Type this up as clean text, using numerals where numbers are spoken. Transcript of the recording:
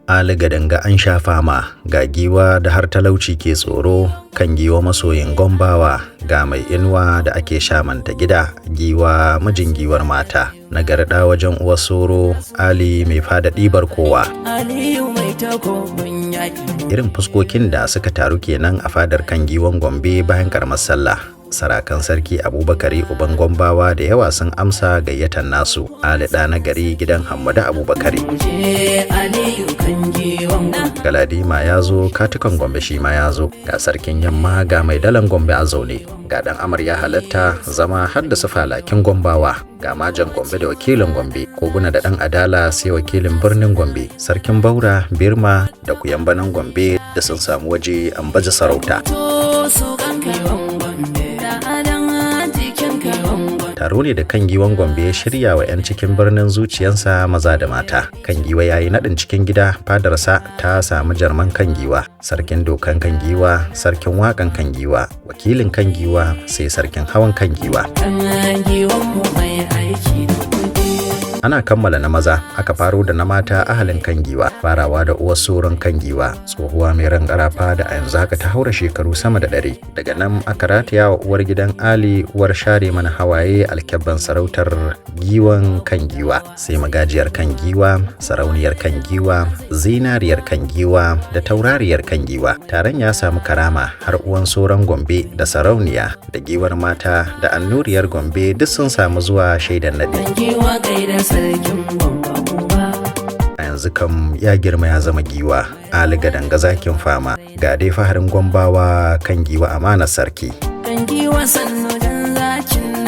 Ali gadanga an sha fama, ga giwa da har talauci ke tsoro, kan giwa masoyin Gombawa, ga mai inuwa da ake shamanta gida, giwa mijin giwar mata. Nagarda wajen uwar soro, Ali mai fada ɗibar kowa. Irin fuskokin da suka taru kenan a fadar Kangiwan Gombe bayan karamar sallah. Sarakan sarki Abubakari uban Gombawa da yawa sun amsa gayyatan nasu. Ali ɗa na gari gidan Hammadu Abubakari. Galadima ya zo, katukan Gombe shi ma ya zo. Ga sarkin yamma, ga mai dalan Gombe a zaune. Ga ɗan amarya halatta zama har da su falakin Gombawa. Ga majan Gombe da wakilin Gombe, koguna da ɗan adala sai wakilin birnin Gombe. Sarkin Baura, Birma da kuyambanan Gombe da sun samu waje an baje sarauta. Taro ne da Kangiwan Gombe ya shirya wa 'yan cikin birnin zuciyansa maza da mata. Kangiwa ya yi naɗin cikin gida, fadarsa ta samu jarman Kangiwa, sarkin dokan Kangiwa, sarkin waƙan Kangiwa, wakilin Kangiwa, sai sarkin hawan Kangiwa. Ana kammala na maza, aka faro da na mata ahalin Kangiwa, farawa da uwar soron Kangiwa, tsohuwa mai ran ƙarafa da a yanzu haka ta haura shekaru sama da 100. Daga nan aka rataya wa uwar gidan Ali, uwar share mana hawaye, alkyabban sarautar giwan Kangiwa, sai magajiyar Kangiwa, sarauniyar Kangiwa, zinariyar Kangiwa da taurariyar Kangiwa. Taron ya samu karama har uwan soron Gombe da sarauniya da giwar mata da annuriyar Gombe duk sun samu zuwa shaidan Nadin. A yanzu kam ya girma ya zama giwa, Ali gadanga zakin fama, ga dai faharin Gombawa Kangiwa amanar sarki. Kangiwa sannu dan zakin